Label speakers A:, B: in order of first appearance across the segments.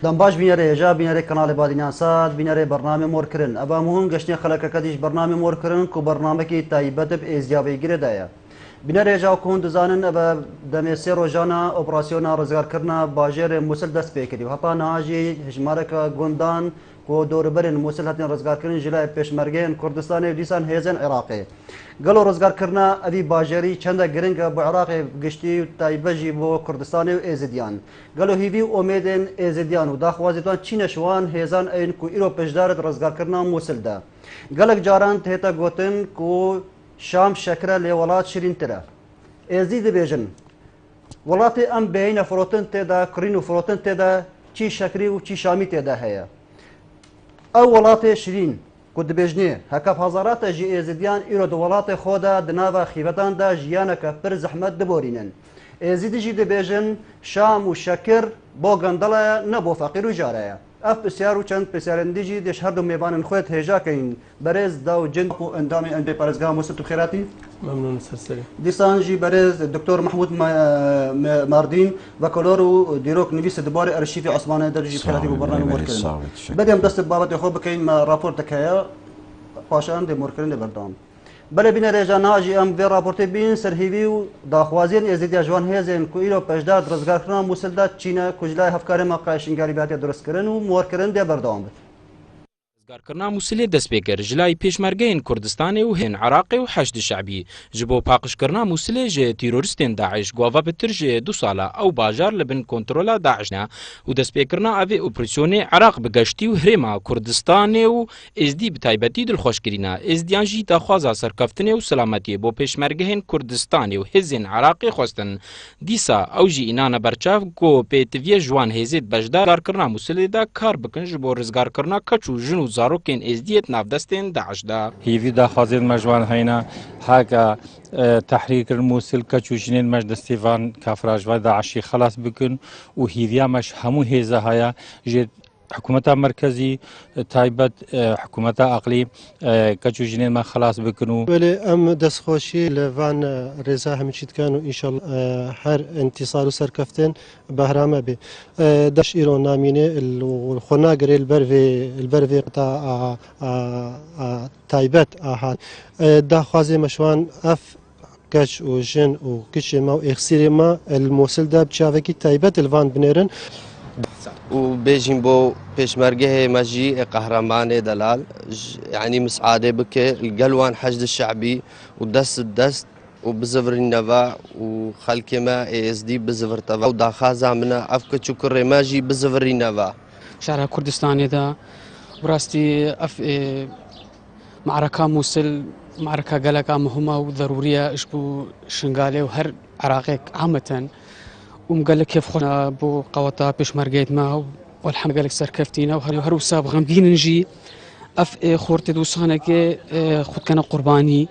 A: دەمباش بینەرە هێژا بینەرێک کەناڵی بادیناسات بینەرێ بەرنامە مۆرکردن ئەبا مهم گەشتنی خەلەکەکە دیش بەرنامە مۆرکردن و بەرنامەکی تایبەت ئێزیابەی گرێدایە بینەر هێژا و کوون دزانن ئەبە دەمێ سێ ڕۆژانە ئۆپراسیۆنا ڕزگارکردنا باژێرێ مووسل دەست پێکردی و هەپا ناژی هژمارەکە گوندان و دۆربەرن مووسل هاتین ڕزگارکردن ژلای پێشمەرگەیان کوردستانی و دیسان هێزن عێراقی گەڵ و ڕزگارکردنا ئەوی باژێری چەندە گرنگە بۆ عێراقی گشتی و تایبەژی بۆ کوردستانی و ئێزیدیان گەل و هیوی و ئۆمێدên ئێزیدیان و داخوازیتوان چینە شوان هێزان ئەین و ئیرۆ پێشدارت ڕزگارکردنا مووسلدا گەلک جاران تێتە گوتن و شام شەکرە لێ وڵات شیرینترە ئێزی دەبێژن وڵاتی ئەم بێینە فرۆتن تێدا کڕین و فرۆتن تێدا چی شەکری و چی شامی تێدا هەیە ئەو وڵاتێ شیرین کو دبێژنێ هەکەف هەزاراتە ژی ئێزیدیان ئیرۆ دە وڵاتی خۆدا دناوە خیبەتاندا ژیانەکە پر زەحمەت دبۆرینن ئێزی دژی دەبێژن شام و شەکر بۆ گەندەڵەیە نە بۆ فەقیر و ژارەیە ئەف پرسیار و چەند پرسیارندیژی دێش هەردوو میێبانن خۆت هێژاکەین بەرێز دا و جند و ئەندامی ئەندێ پارێزگا مووسڵ و خێراتی
B: ممنون سەرسەری
A: دیسانژی بەرێز دکتۆر محمود ماردین وەکەلۆر و دیرۆک نویسە دباری ئەرشیفی عوسمانی دەرژی خێراتی بۆ بەرنامە مۆرکردن بەدێم دەستت بابەتی خۆ بکەین راپۆرت دەکەیە پاشان دێ مۆرکردن بەردەوام بەلێ بینە رێژە ناژی ئەم vê راپۆرتê بین سەرهیوی و داخوازیên êzîdiya ji wan hêzên ku îro pejda rizgarkirina Mûsilda Çîne ku ji layê hevkarê me qayşîngerî bihatiye duristkirin û morkirin dê berdewam bit.
C: ڕزگارکردنا مووسلê dest pê kir ji layê pêşmergeyên Kurdistanê û hên Iraqê û heşdî şeعبî ji bo paqijkirina Mûsilê ji tîrorîstên Daeş gava bi tir ji 2 sala ew bajar li bin kontrola Daeş ne û destpêkirina evê operasyonê Iraq bi geştî û herêma Kurdistanê û êzdî bi taybetî dilxweşkirîna êzdiyan jî daxwaza serkeftinê û selametiyê bo pêşmergehên Kurdistanê û hêzên Iraqê xwestin dîsa ew jî înane berçav ku pêtiviye ji wan hêzê bejdar Mûsilê de kar bikin ji bo rizgarkirina keç û jin û zarokên êzdiyê navdestên Daeş da.
D: Hîvî daxwazên me ji wan heyne heka tehrîrkirin Mûsil keç û jinên me ji destê van kafira ji Daeşî xelas bikin û hîviya me ji hemû hêza heye ji حکومتا مرکزی تایبەت حکومتا عقلی کەچ و ژنێن me xelas bikin û
E: ولی ئەم دەستخۆشی لە van rêza hemîçî dikan û îşal her انتصار û serkeftên behrame bê deş îro namînê xwe nagirê li ber vê qeta taybet a hat daxwazê me ji wan ev keç û jin û kişê me û êxsîrê me li Mûsil de bi çavekî taybet li van binêrin
F: و بيجين بو بيشمرقه مجي قهرماني دلال يعني مساعدة بك القلوان حشد الشعبي ودست الدست وبزفر النفا وخلك ما اس دي بزفر تفا وداخازا منا افك شكر ماجي بزفر النفا
G: شارع كردستاني دا براستي اف معركة مووسل معركة قلقة مهمة وضرورية اشبو شنغالي وهر عراقي عامة ومقالك كيف خونا بو قوطا بيشمرقيت ما والحمد قالك سركفتينا وهر وساب غمدين نجي اف خورتي دوسانك خود كان قرباني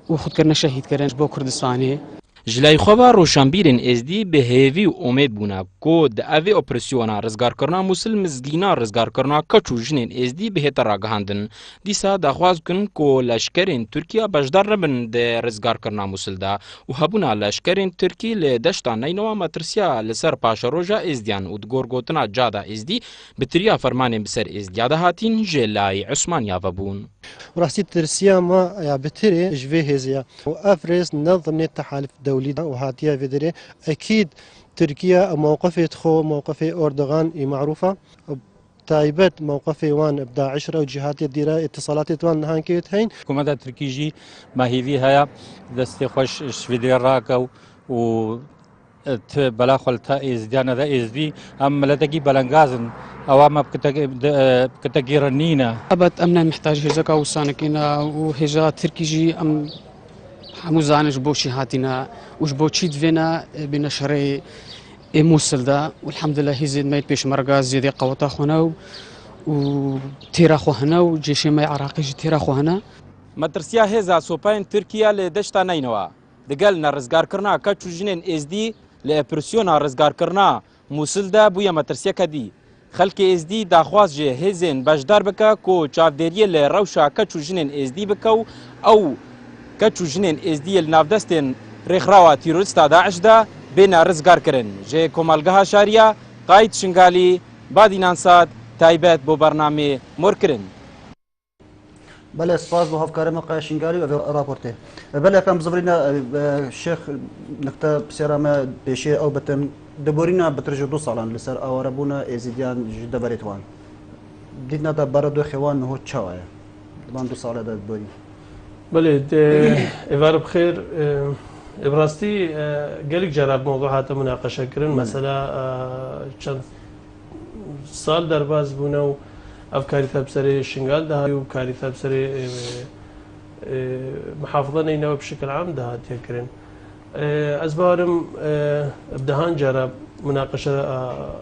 G: وخود كان شهيد كرنج بو كردستاني
C: ji lay xwe ve roşanbîrên êzdî bi hêvî û omêd bûne ku di evê operasyona rizgarkirina Mûsil mizgîna rizgarkirina keç û jinên êzdî bihête ragihandin dîsa daxwaz kirin ku leşkerên Tirkiye bejdar nebin di rizgarkirina Mûsil de û hebûna leşkerên Tirkî li deşta Neynowa metirsiya li ser paşeroja êzdiyan û di gorgotina cada êzdî bi tiriya fermanên bi ser êzdiya de hatîn ji layê Osmaniya ve bûn.
E: راستي ترسيا ما يا بتري جفي هزيا وافرز نظم التحالف الدولي وهاتيا فيدري اكيد تركيا موقفه خو موقف اردوغان معروفه تايبت موقفي وان ابداع 10 وجهات الديره اتصالات وان هانكيت هين
D: حکومتا ترکیجی ما هیوی هەیە دەستی خۆش شویدێ ڕاکە و بەلا خۆلتا ئێزدیانەدا ئێزدی ئەم ملەتێکی بەلەنگازن ئەوە مە بکتە گێڕنینە
G: ابد امنا محتاج هجاك وسانكينا وهجا تركيجي ام همو زانج بوشي هاتينا وش بوشي دفينا بنشري مووسل دا والحمد لله هي زيد مايت بيش مرقا زيدي قوطا خونا وتيرا خو هنا وجيشي ماي عراقي جي تيرا خو هنا
C: مترسیا هێزا سۆپایên Tirkiye lê deşta Neynowa digelna rizgarkirina keç û jinên êzdî li operasyona rizgarkirina Mûsil de bûye metirsiyeke dî xelkê êzdî daxwaz ji hêzên bejdar bike ku çavdêriyê li rewşa keç û jinên êzdî bike û ew keç û jinên êzdiyê li navdestên rêxirawa tîrorîsta Daeş de bêne rizgarkirin. Ji Komelgeha Şariya Qayît Şingalî بادینان ساد تایبەت بۆ بەرنامێ مۆرکردن.
A: بله سپاس بۆ هەفکارێمە قایشنگاری و راپۆرتێ بله کەم بزبرینە شێخ نکتە پرسیارامە پێشێ ئەو بتن دەبۆرینە بەترژ 2 ساڵان لەسەر ئاوارەبوونە ئێزیدیان دەبەرێتوان دیتنەدا بەرە دو خێوان هۆ چاوایە دەبان 2 ساڵە دەبۆری
B: بله ئێوارە بخێر ئێبڕاستی گەلێک جاراب مۆضوع هاتە مناقەشەکردن مەسەلا چەند ساڵ دەرباز بوونە و ئەف کاری تەبسەرێ شنگال داهات و کاری تەبسەرێ محافظە نینەوە بشکل عام داهاتێکردن ئەس باوەرم بدەهان جارە مناقەشە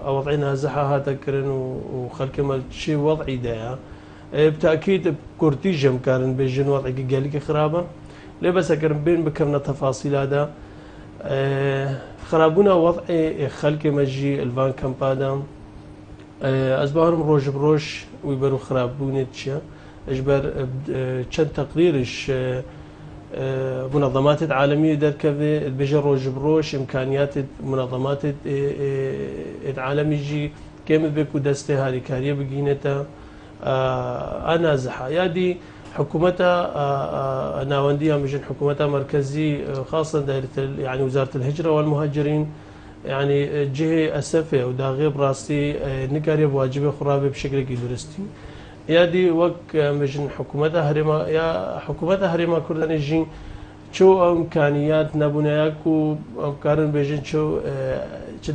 B: ئەوەضعی نازەحە هاتەکردن و خەڵکەمە چی وەضعی دایە بتأكيد كورتي جم كارن بيجن وضعي قالك خرابة ليه بس أكرم بين بكرنا تفاصيل هذا خرابونا وضع خلق مجي الفان كامبادا أسبارهم روج بروش ويبرو خرابوني تشا إجبر كان تقريرش منظمات عالمية در كذا بيجي روج بروش إمكانيات منظمات العالمية جي كم بيكو دسته هاري كارية بجينتا أنا زحايادي حكومتها ناوندية مجن حكومتها مركزي خاصة دائرة يعني وزارة الهجرة والمهاجرين يعني جهة أسفة ودا غيب راسي نكاري بواجبه خرابة بشكل درستي يادي وك مجن حكومتها هرما يا حكومتها هرما كردن جين شو إمكانيات نبونياك وأمكارن بيجن شو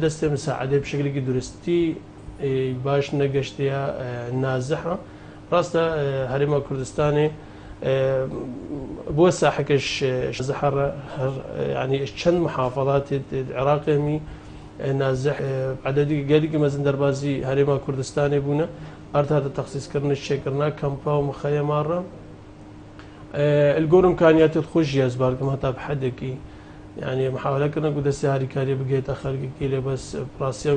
B: دست مساعدة بشكل درستي باش نگشتیا نازحة راستا هرما كردستاني بو ساحكش زحر يعني چند محافظات العراقي نازح عددي قالك مزن دربازي هرما كردستاني بونا ارت هذا تخصيص كرنا الشيء كرنا كامبا ومخيم مرة الجور امكانيات تخش يا زباركم هتا بحدكي يعني محاولة كنا قد السهاري كاري بقيت أخرج كيلو بس براسي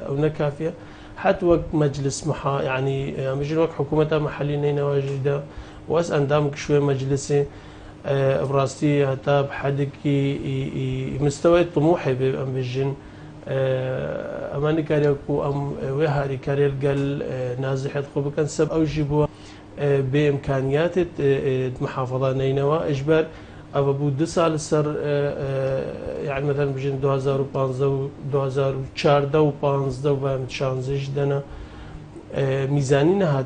B: أو كافية حتى وقت مجلس يعني مجل وقت حكومتها محليين واجدة وأسأل دامك شوي مجلسي براستي هتا بحدك مستوى طموحي بأمجن أماني كاريكو أم وهاري كاريل قال نازح يدخل بكن سب أو جيبوا بإمكانيات محافظة نينوا إجبار أو بود سال سر يعني مثلا بجن 2015 و 2014 و 15 و 16 دنا ميزاني نهات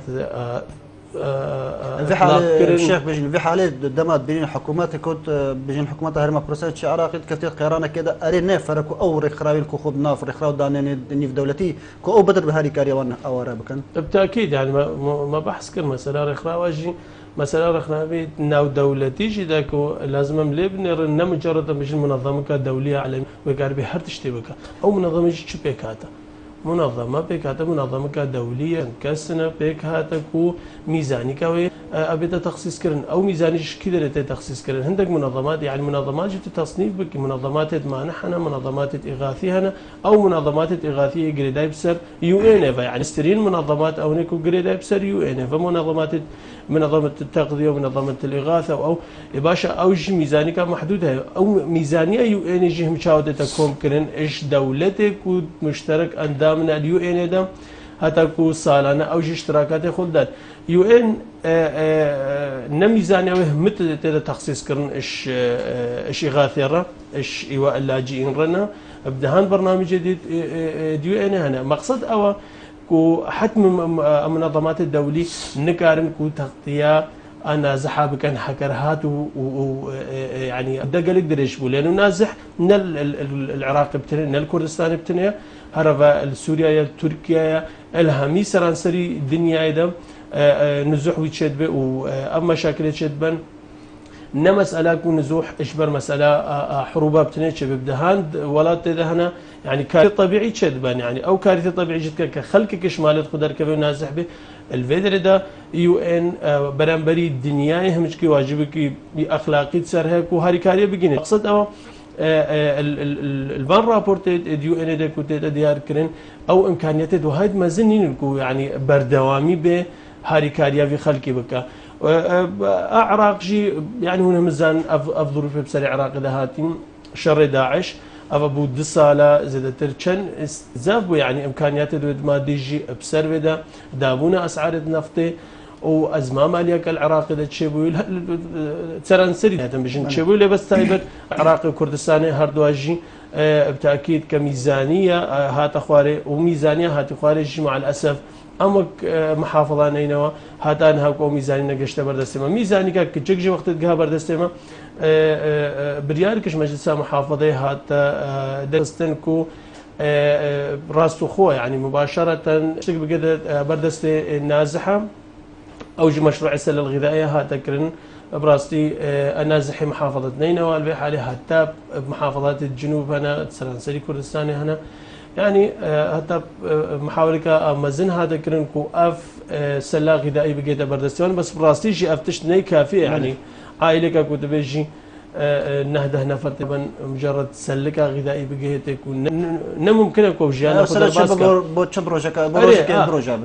A: في حال الشيخ بجن في حال دمات بين حكومات كنت بجن حكومات هرما بروسات عراقي كثير قيرانا كده أرينا فرق أو رخراوي الكو خود ناف رخراو دانين نيف دولتي كو أو بدر بهاري كاريوان أو رابكن
B: بالتأكيد يعني ما بحث كل مسألة رخراواجي مثلا رخنا بيت ناو دولتي جداكو لازم مليبنر نمجرد مش منظمة دولية عالمية وقاربي هر تشتبك أو منظمة شو بيكاتا منظمة بيكاتا منظمة دولية كسنة بيكاتا كو ميزاني كوي أبدا تخصيص كرن أو ميزاني كده تخصيص كرن عندك منظمات يعني منظمات جبت تصنيف بك منظمات ما نحن منظمات إغاثية أو منظمات إغاثية جريداي بسر يو إن إف يعني استرين منظمات أو نيكو جريداي بسر يو إن إف منظمات منظمة التغذية ومنظمة الإغاثة أو باشا أوج ميزانية محدودة أو ميزانية يو إن جه مشاهدة تكون كرن إيش دولتك ومشترك أندامنا اليو إن ده هتكو سالانة أوج اشتراكات خلدات يو إن نميزانية مثل تدا تخصيص كرن إيش إغاثة إيش إيواء اللاجئين رنا بدهان برنامج جديد يو إن هنا مقصد أو كو حتم منظمات الدولي نكارن كو تغطية أنا زحاب كان حكرهات و يعني دقلك دريش بو لأنه نازح من العراق بتنيا من الكردستان بتنيا هربا السوريا تركيا الهامي سرانسري الدنيا أيضا نزوح ويتشد به وأما مشاكل يتشد بن مسألة كون نزوح إشبر مسألة حروبها بتنيا شباب دهان ولات هنا يعني كارثة طبيعي تشدبان يعني أو كارثة طبيعية جدا كخلق كشمالات خدر كبير نازح به الفيدر ده يو إن برانبري الدنيا همش كي واجبك بأخلاقي تسرها وهاري كارية بجينة مقصد أو البان رابورت يو إن ده كنت ديار كرين أو إمكانيات وهايد ما زنين يعني بردوامي به هاري كارية في خلقي بكا عراق جي يعني هنا مزان أفضل في بسري عراق ذهاتين شر داعش أبا بود سالا زادتر چن زابو يعني إمكانيات دود مادي جي بسر بدا دابونا أسعار النفط وأزمة مالية كالعراق إذا تشيبوي ترانسري هذا بيجن تشيبوي لي بس تايبر عراق وكردستان هردواجي بتأكيد كميزانية هات أخواري وميزانية هات أخواري مع الأسف أما محافظة نينوا هاتان هاكو ميزانية نقشت بردستما ميزانية كجيجي وقت تجها بردستما برياركش مجلس محافظة هات درستنكو راستو خو يعني مباشرة اشتك بقدر بردست نازحة أوج مشروع السلة الغذائية هاتكرن براستي نازحي محافظة نينوى البيح عليها حتى بمحافظات الجنوب هنا سرانسري كردستاني هنا يعني حتى محاولة مزن هذا كرنكو سلة غذائي بقيت بردستان بس براستي جي افتش ني كافية يعني عائلة كنت بيجي نهده نفر تبن مجرد سلكة غذائي بقيتك ممكن أكو جانا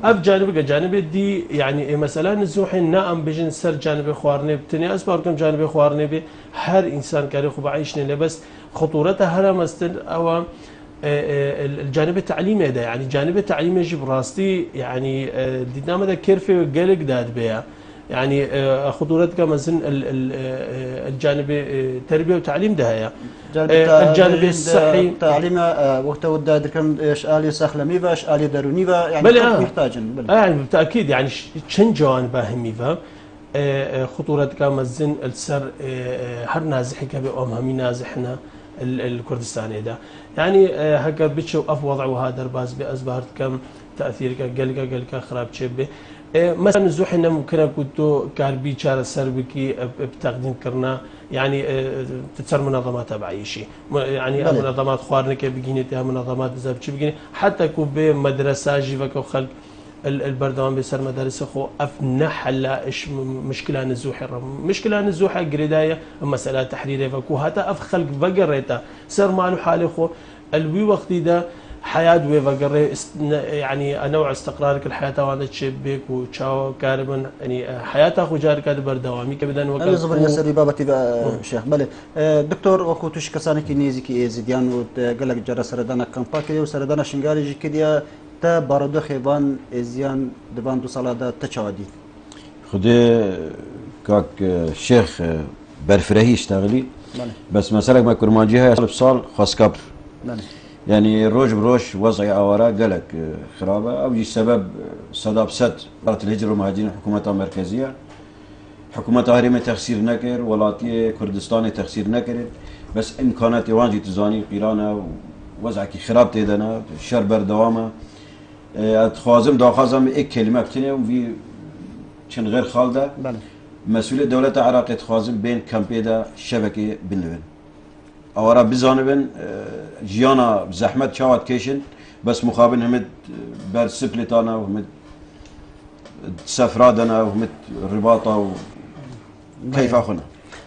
B: أب جانب دي يعني مثلا نزوحي نعم بيجن سر جانب خوارني بتني أسباركم جانب خوارني به هر إنسان كاري خو بعيشني لبس خطورتها هرا مستن أو الجانب التعليمي ده يعني الجانب التعليمي يجي براستي يعني دينامه ده كيرفي قلق داد بيها يعني خطورتك مثلا الجانب التربيه والتعليم ده هي الجانب الصحي
A: تعليم وقت وداد كان ايش الي سخلمي ايش الي دروني يعني محتاجين
B: يعني بالتاكيد يعني شن جوانب مهمه خطورتك مثلا السر هر نازحي كبي همي نازحنا الكردستاني ده يعني هكا بتشو اف وضعه هذا باز بأزبهرت كم تاثيرك قلقه خراب شبه مثلا زوح انه ممكن كنتو كاربي شار سربكي بتقديم كرنا يعني تتصير منظمات تبعي شيء يعني منظمات خوارنك بجينتها منظمات زبش بجيني حتى كوبي مدرسه جيفك وخلق البردوام بيصير مدارس خو افنا حلا ايش مشكله نزوح مشكله نزوح قريدايه مساله تحريريه فكو هذا اف خلق بقريته صار ماله حالي خو الوي وقت ده حياه وي بقري يعني نوع استقرارك الحياه وانا تشبك وتشاو كاربن يعني حياتك خو جارك هذا بردوامي كبدان وقت
A: زبر يسري بابتي شيخ بله دكتور وكوتش كسانك نيزيكي ازيديان وقال لك جرى سردانا كامباكي وسردانا شنغالي كديا تا باردو خيبان ازيان دبان دو سالا دا تشاودي
H: خدي كاك شيخ برفرهي اشتغلي بس مثلا ما كرمانجي هاي صال خاص كبر يعني روج بروش وضعي اوراق قالك خرابه او السبب صداب ست وزاره الهجره والمهاجرين حكومتها مركزيه حكومتها هرمه تخسير نكر ولاتي كردستان تخسير نكر بس امكانات واجي تزاني قيرانا وضعك خراب تيدنا شر بردوامه اتخوازم داخازم اك كلمه بتني وفي شن غير خالده مسؤول الدوله العراق اتخوازم بين كامبيدا شبكه بنلبن اورا بزانبن جيانا بزحمه شاوت كيشن بس مقابل همت برسبلتانا وهمت سفرادنا وهمت رباطه كيف اخونا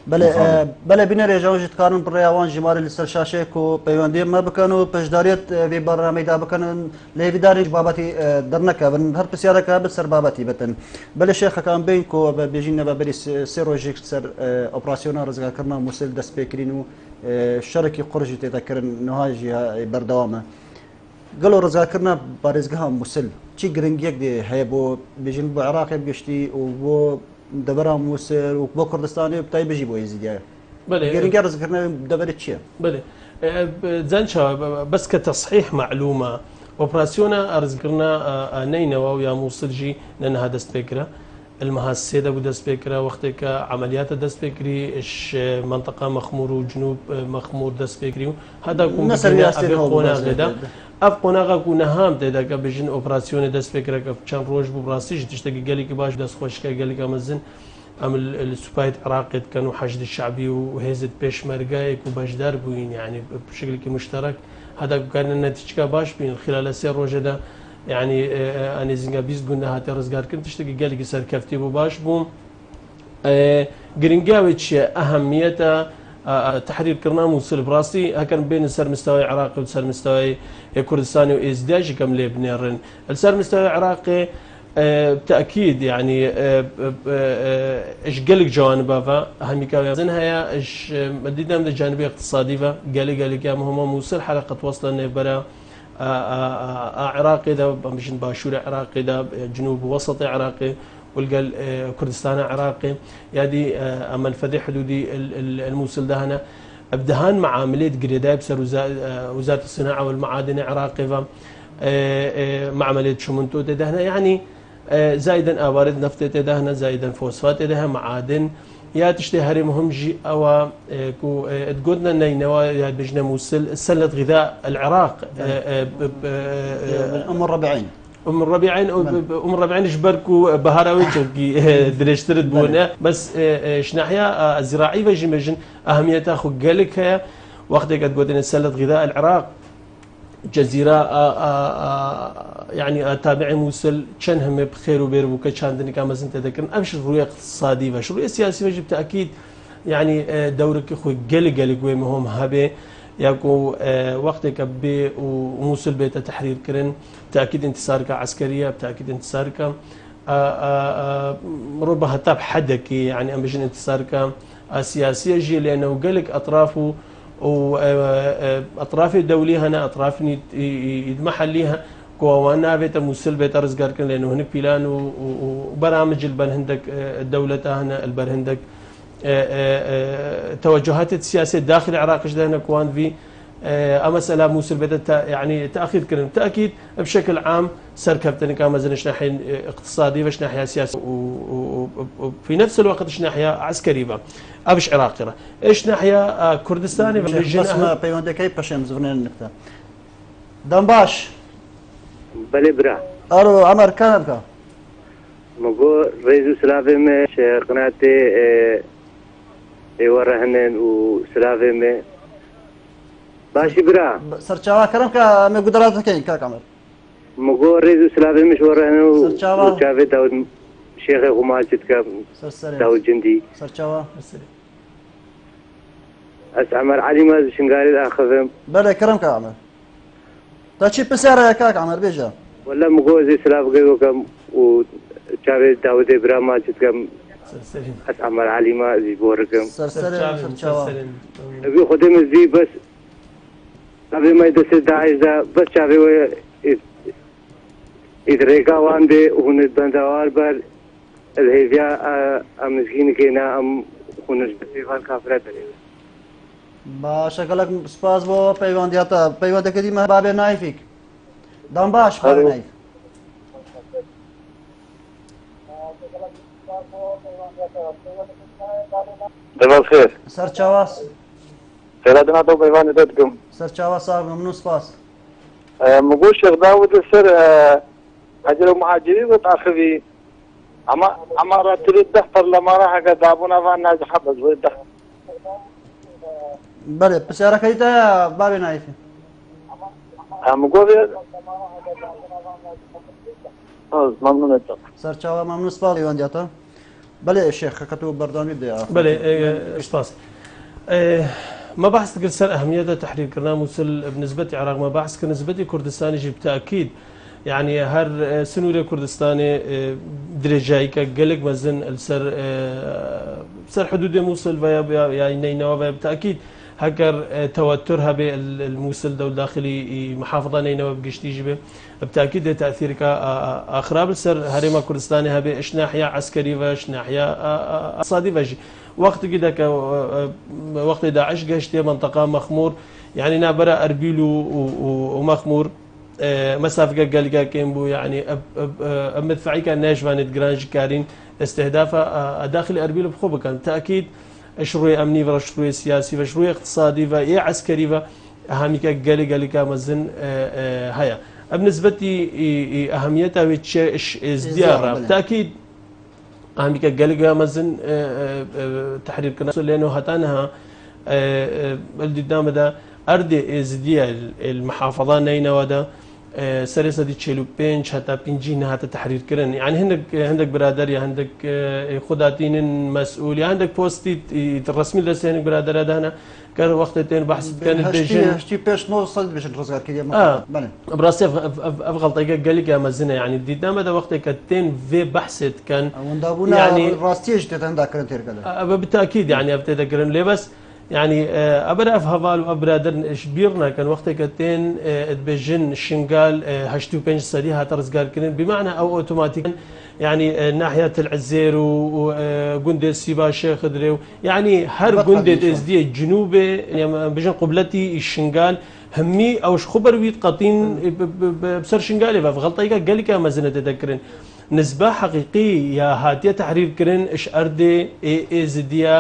A: بله بین رجاوج تکارن برایوان جمار لسرشاشه کو پیوندی ما بکنو پشداریت وی برنامه دا بکنن لیویداری بابتی درنکا بن هر پسیاره کا بسر بابتی بتن بله شیخ کام بین کو بیجین با بری سیروجیک سر اپراسیون رزگار کرنا مسل دست بکرینو شرکی قرجی تذکرن نهاجی بردوامه قالوا رزقار كرنا بارزقها مسل شي جرينجيك دي هيبو بيجين بعراق بقشتي وبو دبرها موسر وبو كردستاني بتاي بيجي بو يزيد
B: بله
A: جرينجيك رزقنا دبر تشي
B: بله زنشا بس كتصحيح معلومه اوبراسيونا رزقنا نينوى ويا موصلجي لان هذا سبيكرا المهاسيده ودست بكره وقتك عمليات دست بكري ايش منطقه مخمور وجنوب مخمور دست بكري هذا كون ابقونا غدا ابقونا غكون هام تدك بجن اوبراسيون دست بكره كان روج براسيج تشتكي قالك باش دست خوشك قالك مزن ام السبايت عراقي كانوا حشد الشعبي وهزت بيش مرقايك وباجدار بوين يعني بشكل مشترك هذا كان النتيجه باش بين خلال سير روجدا يعني أنا زنجا بيز قلنا هاتي رزقار كنت تشتكي قال لي سر كفتي بباش بوم جرينجاويتش أهميته تحرير كرنا موصل براسي هكذا بين السر مستوى عراقي والسر مستوى كردستاني وإزداج كم لبنان السر مستوى عراقي بالتاكيد يعني ايش قالك جوانبها اهميه كازنها يا ايش مدينا من الجانب الاقتصادي قالك يا مهمه موصل حلقه وصلنا برا عراقي ده مش باشور عراقي ده جنوب وسط عراقي والقال كردستان عراقي يعني اما الفدي حدودي الموصل ده هنا ابدهان معاملات قريده بسر وزاره الصناعه والمعادن عراقي مع عمليه شمنتو ده هنا يعني زايدا اوارد نفط ده هنا زايدا فوسفات ده معادن يا تشتي هري مهم جي او كو تقولنا نينوا يا بجنا موصل سله غذاء العراق
A: ام الربيعين
B: ام الربيعين جبركو بهاراوي تشكي دريشترد بونا بس شناحيا الزراعي بيجي مجن اهميتها خو قالك هي وقت قد سله غذاء العراق جزيرة يعني تابعي موصل كان هم بخير وبير وكا كان دني كان مثلا تذكرن أمش رؤية اقتصادية باش رؤية سياسية باش بالتأكيد يعني دورك أخوي قل قوي مهم هبه ياكو وقتك بي وموصل بيت تحرير كرن بالتأكيد انتصارك عسكرية بالتأكيد انتصارك ربما تاب حدك يعني أمش انتصارك سياسية جي لأنه قالك أطرافه واطراف الدوليه هنا اطراف محليها كوانا بيت موصل بيت رزقار كن لانه هناك بلان وبرامج البرهندك الدوله هنا البرهندك توجهات السياسيه داخل العراق ايش هنا كوان في مساله موصل بيت يعني تاخير كرن تاكيد بشكل عام سركبتني كان مثلا ناحيه اقتصاديه باش ناحيه سياسيه وفي نفس الوقت ايش ناحيه عسكريه ابش عراقي ايش ناحيه كردستاني
A: بس ما بيوند كيف باش مزفنين النقطه دمباش
I: بلي برا
A: ارو عمر كانبكا
I: مگو رئیس سلافه میں قناته ورهنن وسلافه میں باشي برا
A: سرچاوا کرم کا میں گدرات کین کا کمر
I: مگو رئیس سلافه مش ورهنن وشافه داود شيخ غماجد کا داود جندي
A: سرچاوا
I: اس عمر علي ما شنقاري الاخذم
A: بلا كرم کا عمر تاچی پسر کا عمر بيجا
I: ولا مگو زي سلاف گيو كم وشافه داود ابراهيم ماجد كم اس عمر علي ما زي بوركم
A: سرچاوا
I: ابي خدم زي بس ابي ما يدس داعش ده بس شافه إدريكا وانده هناك بندوار بر الهيفيا مسكين كنا أم هناك بسيفان كافرة دليل.
A: باشكلك سپاس بو پیوندیاتا پیوند کدی ما باب نایفیک دام باش باب نایف
J: مساء الخير.
A: سر چاواس
J: سيرادنا تو پیوند دادكم.
A: سر چاواس صاحب ممنون سپاس.
J: مقول شيخ داود السر هجر مهاجرين وتأخذي أما راتلي الدفتر لما راح قدابنا فانا حبز ويدخل.
A: بله بسیار کیتا باب نایف.
J: مقول ممنون جدا.
A: سر چاوا ممنون سپاس پیوندیاتا. بله شيخ كتب برنامج دي
B: بله اشتاس ما بحث قلت سر أهمية تحرير كرنا موصل بالنسبة للعراق ما بحث كنسبة كردستان يجي بالتأكيد يعني هر سنورة كردستاني درجاي كقلق مزن السر سر حدود موصل يعني نينوى بالتأكيد هكر توترها بالموصل دول داخلي محافظة نينوى بقشتي جبه بالتأكيد تأثير كأخراب السر هريما كردستاني هبه إيش ناحية عسكري وإيش ناحية اقتصادي وجي وقت كده وقت داعش قشتي منطقة مخمور يعني نابرا أربيل ومخمور مسافة قلقا كيمبو يعني مدفعي كان ناشفان جرانج كارين استهدافها داخل أربيل بخوبة كان تأكيد شروع أمني وشروع سياسي وشروع اقتصادي وإيه عسكري وأهمية قلقا مزن هيا بالنسبة أهميتها ازديارها بالتأكيد أهمية قلقا مزن تحرير كنا لأنه هتانها الددام ده أرض ازديا المحافظة نينوى ده سەری سەدی 45 هەتا 50 نهاتە تحریرکردن یعنی هەندێک برادر یا هەندێک خوداتینن مەسئول یا هەندێک پۆستی ڕسمی لەسەر هەندێک برادرەدانە کە وەختێ تێن بەحث بکەن
A: هەشتی پێش 900 بێژن ڕزگارکردی
B: بڕاستی ئەف غەڵتەیەکە گەلێکی ئەمەزنە یعنی دیدنامەدا وەختێک کە تێن vê بەحثێت کەن
A: یعنی ڕاستیەش تێتەنداکردن تێرگەلە
B: ئەبە بتاکید یعنی ئەف تێدەکردن لێ بەس يعني أبدا أف هفال وأبرادر إشبيرنا كان وقت كتين تبجن شنقال هشتو بنج سدي هترزقار كنن بمعنى أو أوتوماتيك يعني ناحية العزير وجندة السيبا شيخ دريو يعني هر جندة إزدي جنوبه يعني بجن قبلتي الشنقال همي أو خبر ويت قطين بسر شنقالي فغلطيك قال لك ما زلنا تذكرن نسبة حقيقية يا هاتية تحرير كرن إش أردي إزديا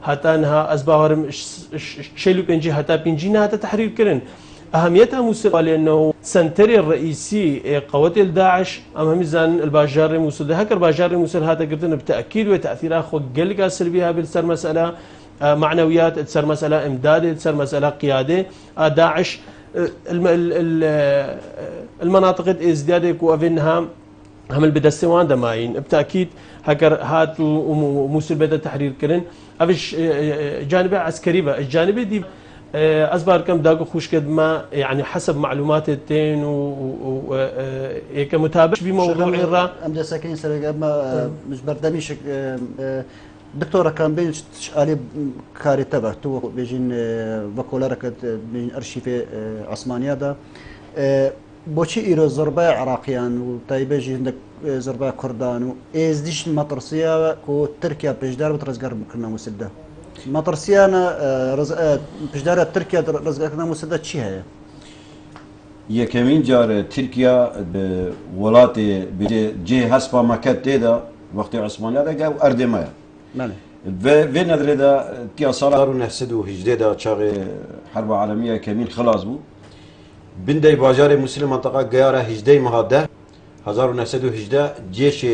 B: هاتانها أسباهرم شيلو بنجي هتا بنجينا هتا تحرير كرن أهميتها موسى لأنه سنتري الرئيسي قوات الداعش أمام ميزان الباجار موسى هكر باجار موسى هذا قلتنا بالتأكيد وتأثيرها خو قلقة سلبيها بالسر مسألة معنويات تصير مسألة إمداد تصير مسألة قيادة داعش المناطق ازديادك وأفنها هم البدستوان دماين بالتأكيد هكر هات وموسى بدأ تحرير كرن أفش جانب عسكري بقى الجانب دي أصبر كم داقو خوش قد ما يعني حسب معلومات التين و كمتابع بموضوع الرا
A: أمدا ساكنين سرق أما مش بردميش دكتورة كان بين علي كاري تبع تو بيجين وكولارا كت بين أرشيف عثمانية دا بوشي إيرو زرباء عراقيان وتايبيجي عندك زرباء كردان وإزديش مطرسية كو تركيا بجدار بترزقار بكرنا مسدة مطرسية أنا بجدار تركيا رزقار بكرنا مسدة شيء هي
H: يكمين جار تركيا بولاتي بجي حسب مكة تيدا وقت عثمانية دا جو أردمايا في ندري دا تيا صار 1911 دا شاغي حرب عالمية كمين خلاص بو بندي باجار مسلم منطقة جيارة هجدي مهاده 1911 جيش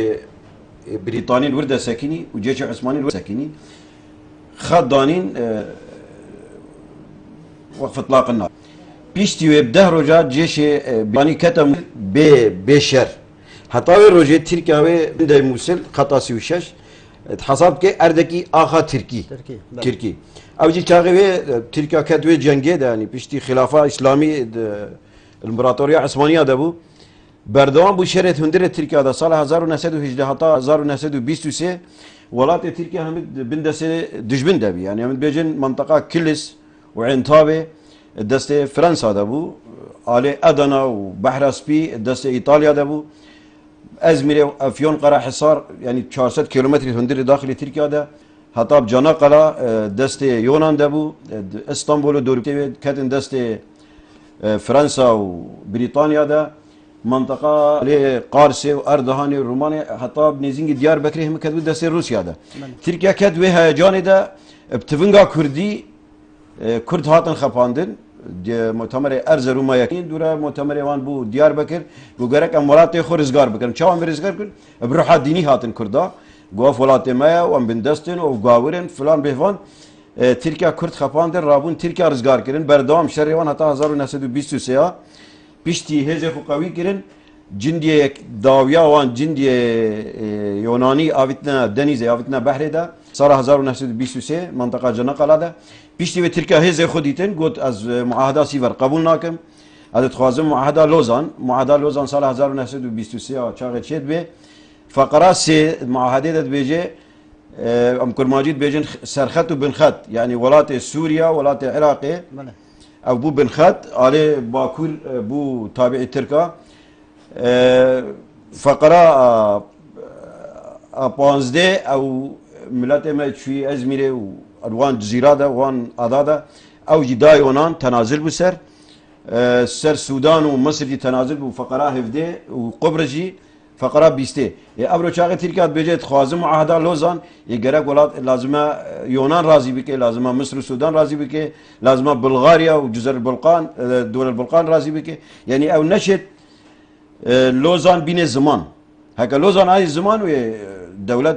H: بريطاني الوردة ساكني وجيش عثماني الوردة ساكني خد دانين وقف اطلاق النار بيشتي ويبده رجع جيش بريطاني كتم بشر حتى رجع تركيا بندي موصل خطاسي وشش حساب كي اردكي اخا تركي او جي تاغي تركيا كدوي جنگي يعني بيشتي خلافه اسلامي الامبراطوريه العثمانيه دبو بردوان بو شرط هندره تركيا دا سال 1918 حتى 1923 ولات تركيا هم بندسه دجبن دبي يعني هم بيجن منطقه كلس وعنتابه دسته فرنسا دبو علي ادنا وبحر اسبي دسته ايطاليا دبو ازمير افيون قرا حصار يعني 400 كيلومتر هندره داخل تركيا دا حتى بجاناقلا دسته يونان دبو اسطنبول دور كاتن دسته فرنسا وبريطانيا دا منطقة لقارسة وأردهاني ورومانيا حتى بنزين ديار بكري هم كدو دسته روسيا دا تركيا كدو هيجاني دا بتفنغا كردي كرد هاتن خباندن مؤتمر ارز روما يكين دورا مؤتمر وان بو ديار بكر بو غرق امولات خو رزگار بكن چاوان رزگار كن بروح ديني هاتن كردا گوف ولات ما وان بندستن او گاورن فلان بهوان تركيا كرد خباندن رابون تركيا رزگار كرن بردوام شريوان حتى 1923 بيشتي هزف قوي كرن جندي داويا وان جندي يوناني آفتنا دنيزي آفتنا بحري دا صار 1923 منطقة جنقلة دا بيشتي و تركيا هزف خوديتن قلت از معاهدة سيفر قبول ناكم هذا تخوازم معاهدة لوزان صار 1923 شاغل شد به فقرة سي معاهدة دا بيجي ام كرماجيد بيجن سرخط وبن خط يعني ولات سوريا ولات عراقي او بو بن خط عليه باكور بو تابع تركا فقرة بانزده او ملت ما شوي ازميري وان جزيرة دا وان اضادا او جدا يونان تنازل بسر سر سودان ومصر دي تنازل بو فقرة هفده وقبرجي فقرة بيسته ابرو شاغي تركيا بيجت خوازم معاهدة لوزان يقرق ولات لازمه يونان راضي بك لازمه مصر والسودان راضي بك لازمه بلغاريا وجزر البلقان دول البلقان راضي بك يعني او نشت لوزان بين الزمان هكا لوزان هاي الزمان ودولة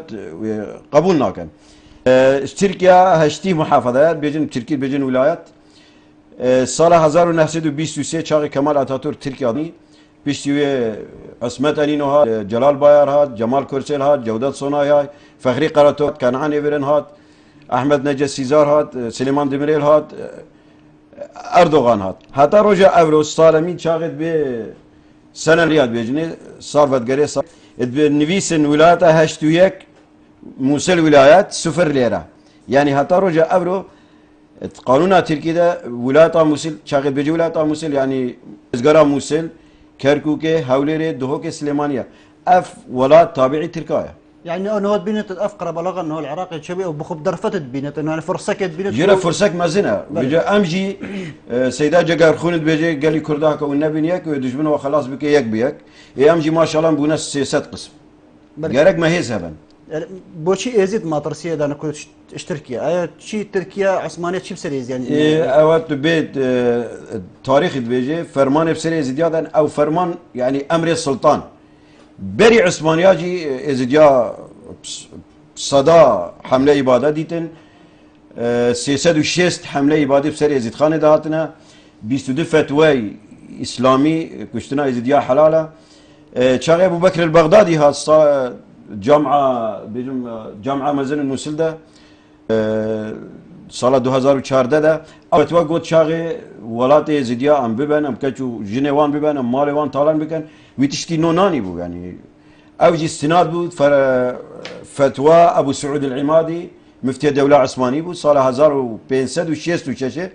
H: قبولنا كان تركيا هشتي محافظات بيجن تركيا بيجن ولايات سال 1923 شاغي كمال اتاتورك تركيا بيشتوي عصمت أنينو هات جلال باير هات جمال كرسيل هات جودات صناعي هاي فخري قراتوت كنعان إبرن هات أحمد نجس سيزار هات سليمان دمريل هات أردوغان هات حتى رجع أفرو الصالمين شاغد ب سنة رياض بيجني صار فتقري صار نفيسن ولاياتها هشتويك موسل ولايات 0 ليرة يعني حتى رجع أفرو قانون تركي ده ولاية موسل شاغد بيجي ولاية موسل يعني ازقرا موسل كركوكي هوليري دهوكي سليمانية اف ولاية تابعي تركيا
A: يعني انه بينت الافقر بلغ انه العراقي شبيه وبخب درفت بينت انه يعني فرصك بينت
H: جرى فرصك مازنه بيجي امجي سيدا جاكار خونت بيجي قال لي كرداك والنبي ياك ودجمنه وخلاص بك ياك بيك امجي ما شاء الله بونس سياسات قسم قالك ما هي زبن
A: بوشي ازيد ما ترسيه ده انا كنت تركيا شي تركيا عثمانيه شي بسريز يعني
H: اوقات بيت تاريخ بيجي فرمان بسريز زياده او فرمان يعني امر السلطان بري عثمانياجي ازديا صدا حمله اباده ديتن 306 حمله اباده بسر يزيد خان دهاتنا 22 فتوى اسلامي كشتنا ازديا حلاله شاغي ابو بكر البغدادي ها جامعه جامعه مزن المسلده سال 2014 ده فتوى قلت شاغي ولات ازديا ام ببن ام كچو جنيوان ببن ام مالوان طالان بكن ويتشتي نوناني بو يعني اوجي استناد بو فتوى ابو سعود العمادي مفتي الدولة عثماني بو صالة 1566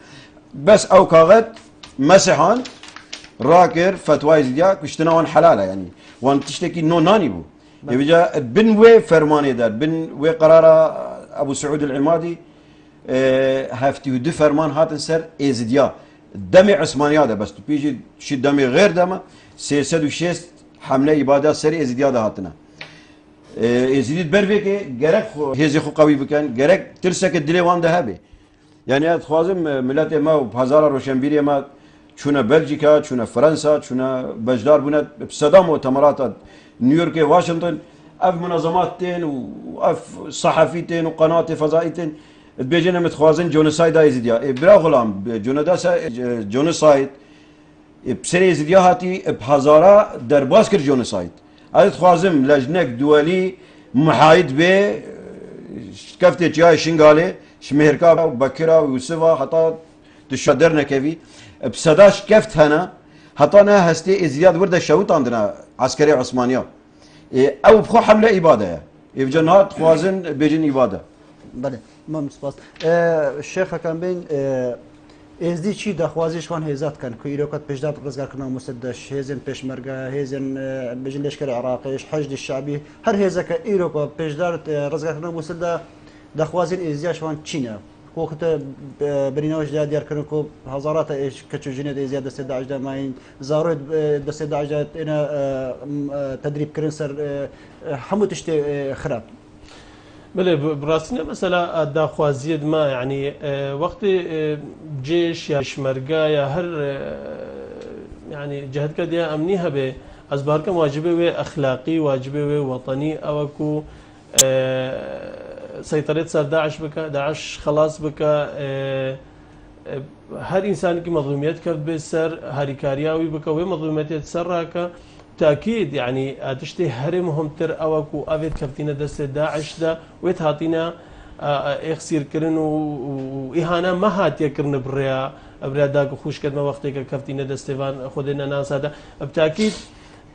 H: بس او كاغت مسحان راكر فتوى زيديا كشتناون حلالة يعني وان تشتكي نوناني بو يبجا بن وي فرماني دار بن وي قرار ابو سعود العمادي هفتي ودي فرمان هاتن سر ازديا دمي عثماني هذا بس بيجي شي دمي غير دمه 306 حمله اباده سري ازديا هاتنا ازديد برفيكي جرك هيزي خو قوي بكن جرك ترسك الدلي وان ذهبي يعني اتخوازم ملت ما بهزار روشنبيري ما شونا بلجيكا شونا فرنسا شونا بجدار بنا بصدى مؤتمرات نيويورك واشنطن اف منظمات تين واف صحفيتين وقناه فضائيتين بيجينا متخوازن جونوسايد ازديا برا غلام جونوسايد بسري ازديا هاتي بهزارة درباس كر جونوسايد هذا تخوازم لجنك دولي محايد به كفتي جاي شنغالي شمهركا وبكرا ويوسفا حتى تشدرنا كيفي بصداش كفت هنا حتى انا هستي ازدياد ورده شوت عندنا عسكري عثمانيه او بخو حمله اباده يفجنها تخوازن بيجن اباده
A: بله ما مسپاس الشيخ كان بين ازدی چی دخوازی شوان هزات کن که ایروکات پیشدار رزگار کنه مسدش هزن پیشمرگه هزن بجن لشکر عراقیش حشد الشعبی هر هزا که ایروکا پیشدار رزگار کنه مسده دخوازی ازدی شوان چینه وقت برينوش ديار كانوا كو هزارات ايش كتشو جنيد زياده دست داعش ماين زارود دست داعش انا تدريب كرنسر حمو تشتي خراب
B: بله براستنا مثلا داخوازيد ما يعني وقت جيش يا شمرقا يا هر يعني جهد كديا امنيها به ازباركم واجبه اخلاقي واجبه وطني اوكو سيطرة سر داعش بك داعش خلاص بك هر انسان کی مظلومیت کرد به سر هریکاریاوی بک و مظلومیت سر راکا تأكيد يعني تشتي هري مهمتر أوكو أفيد كفتينا دست داعش دا ويتهاتينا إخسير كرن وإهانة ما هاتيا كرن بريا داك خوش كد ما وقتك كفتينا دستيفان خدنا ناس هذا بتأكيد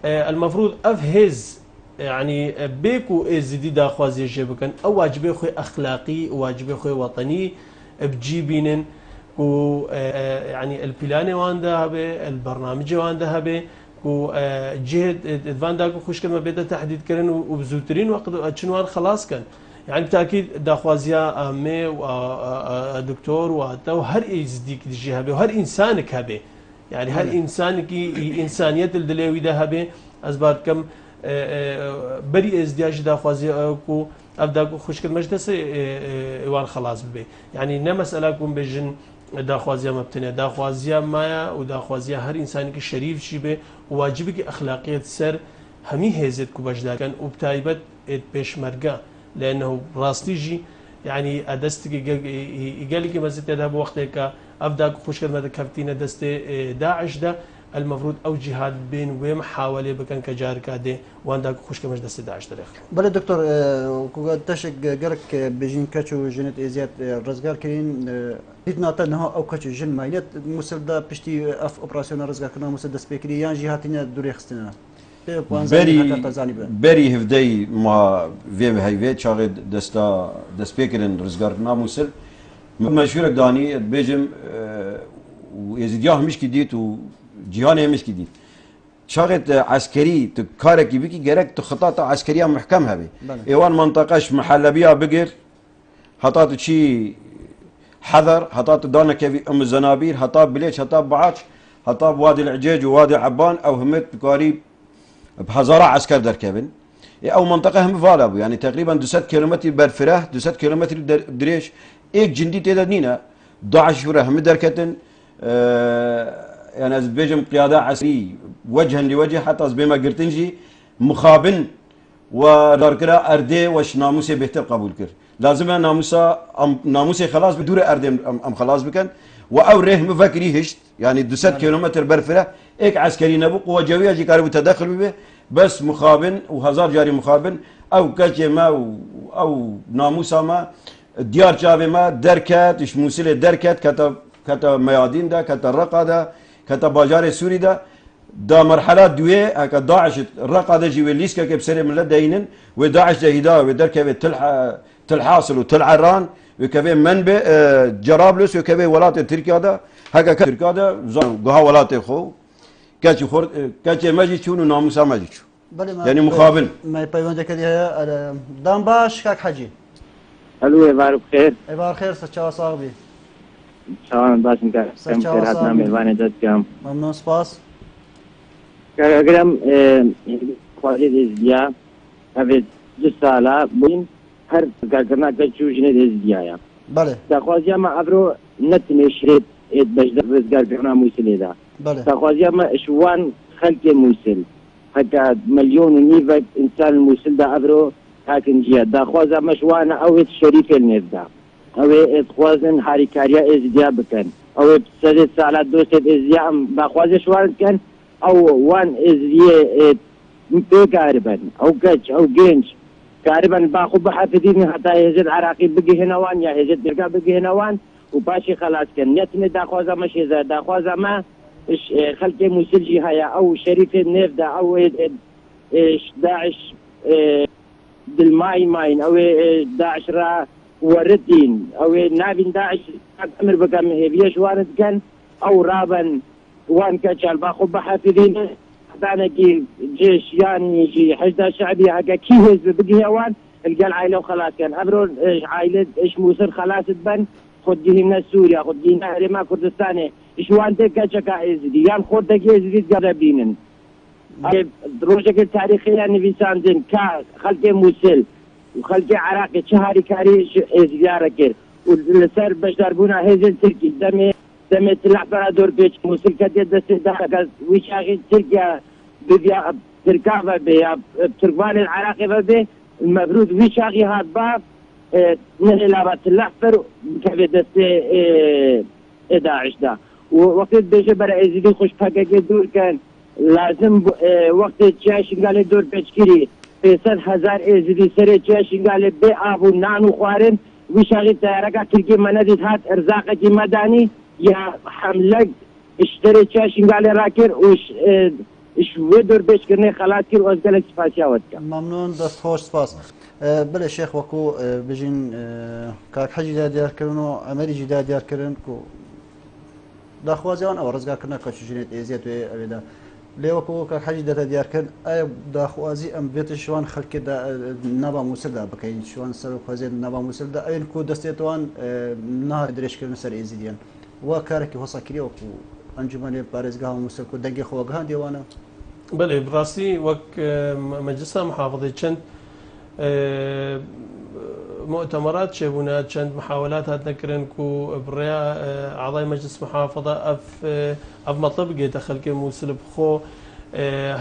B: المفروض أفهز يعني بيكو إزدي دا خوازي جيبكن أو واجبي خوي أخلاقي وواجبي خوي وطني بجيبينن و يعني البلان وان ذهبه البرنامج وان ذهبه و جهد فان داكو خوش كلمه بدا تحديد كرن وبزوترين وقت اتشنوان خلاص كان يعني بالتاكيد داخوازيا امي ودكتور واتو هر ازديك جهه وهر انسانك هبه يعني هر انسانك انسانيت الدلوي ده هبه ازبارت كم بري ازدياج داخوازيا كو ابداكو خوش كلمه مجلس وان خلاص به يعني نه مساله كون بجن داخوازيا مبتنية داخوازيا مايا وداخوازيا هر إنسان كي شريف شبه واجبك أخلاقية سر همي هزت كوباجدار كان وبتايبت بيشمرقة لأنه راستيجي يعني أدستك يقال لك مزيد هذا بوقتك أبدأ خوش كلمة كفتينا دست داعش ده المفروض او جهاد بين ومحاوله بكن كجار كادي واندا خوش كمش دست داعش تاريخ
A: بله دكتور تشك قالك بيجين كاتشو جنت ازيات رزقار كرين بدنا تنها او كاتشو جن ماينت مسل دا بشتي اف اوبراسيون رزقار كنا مسل دس بكري يان جهاتنا دوري خستنا
H: بری هفدی ما ویم هیوی چاقد دست پیکرین رزگار ناموسل مشهورک دانی بیجم و یزیدیا همیش کی دید و جهان همیش کی دید چاقد عسکری تو کاری کی بکی گرک تو خطات عسکری محکم هبی ایوان منطقهش محلبیه بگیر حطات چی حذر حطات دانا كيفي ام الزنابير حطاب بليش حطاب بعاش حطاب وادي العجيج ووادي عبان او همت بقاريب بهزارة عسكر دركبن او منطقه هم فالابو يعني تقريبا 200 كيلومتر برفره 200 كيلومتر دريش ايك جندي تدنينا داعش شوره هم دركتن يعني از بيجم قياده عسكري وجها لوجه حتى از بما قرتنجي مخابن وداركرا اردي وش ناموسي بهتر قبول كر لازم ناموسي خلاص بدور اردي ام خلاص بكن واو ريه مفكري هشت يعني 200 كيلومتر برفره ايك عسكري نبو قوه جويه جي قالوا تدخل به بس مخابن وهزار جاري مخابن او كاتي ما او ناموسا ما ديار جابي ما دركات اش موسله دركات كتا ميادين دا كتا الرقا دا كتا باجار سوري دا مرحلات دويه هكا داعش الرقا دا جي وليسكا كبسري من لدينن وداعش جهيدا ودركه تلحاصل وتلعران وكبي منبع جرابلس وكبي ولات تركيا دا هكا تركيا دا قها ولات خو كاتي ماجي تشونو ناموسا ماجي تشو يعني مخابن
A: ما يبيون كذا دام باش كاك حجي
K: الو يبارك خير
A: يبارك خير سچا صاحبي
K: شلون باش كم خير حتنا ميوان دت كم
A: ممنون سپاس
K: كرم خالد ازديا ابد جسالا بين هر كنا كچوجنه ازديا يا
A: بله
K: تخوازيا ما ابرو نتني شريت بجدر رزقار كنا موسلي دا
A: بله
K: تخوازيا ما اشوان خلق موسل حتى مليون ونيفك انسان الموسل دا ابرو هاكن جيا دا خوازا مشوانا اويت شريف النفدا اوي خوازن هاريكاريا ازديا بكن اوي بسدد سالات دوست ازديا باخوازا شوان كان او وان ازديا بقاربا او كج او جينج قاربا باخو بحافظين حتى يزيد عراقي بقي هنا وان يا يزيد درقا بقي هنا وان وباشي خلاص كان نتني دا خوازا مشي زا دا خوازا ما خلقي مسلجي هيا او شريف النفدا او داعش بالماي ماين او داعش را وردين او نابين داعش امر بكم هبيش وارد كان او رابا وان كاتشال باخو بحافظين حتى كي جيش يعني يجي حشد شعبي هكا كي حزب بقي هوان القى العائله وخلاص كان ابرو عائله ايش موسر خلاص تبان خديه من سوريا خديه من ما كردستاني ايش وان كاتشكا ازدي يان خد ازدي قربينن روجك التاريخية نفيساندن كا خلق موسل وخلق عراقي شهري كاري زيارة كير والسر بشدار بونا هزل تركي دمي تلع برادور بيش موسل كديد دستدار ويشاغي تركيا ببيا تركابا بيا بتركبان العراقي ببي المفروض ويشاغي هاد باب نهلابات اللحفر بكبه دست داعش دا ووقت بيجي برا ازيدي خوش بحقاقي دور كان لازم وقت چاشنگال دور پچکری 500,000 ازدی سر چاشنگال به آب و نان و خوارن وشاغی تیارگا ترکی مندید هات ارزاق کی مدانی یا حمله اشتری چاشنگال راکر اش و دور پچکرنه خلاص کر از گلک سپاسیاوت کن
A: ممنون دست خوش سپاس بله شیخ وکو بجین کاک حجی دیار کردن و عملی جدا دیار کردن کو داخوازیان او رزگار کردن کچوجینت ازیت و اویدا لێوەکو کە حەجی دەتە دیارکرد ئایا داخوازی ئەم بێتە شوان خەڵکی نابا مووسلدا بکەین شوان سەر و خۆزێت نابا مووسلدا ئەوین کو دەستێتوان نا درێژکردن سەر ئێزیدیان وا کارێکی هۆساکری وەکو ئەنجومەنێ پارێزگا مووسل و دەنگی خۆگەهان دێوانە
B: بەێ بڕاستی وەک مەجلسا محافظەی چەند مؤتمرات شبونا چند محاولات هات نكرن كو بريا اعضاء مجلس محافظه اف مطلب جيت خلق موسل بخو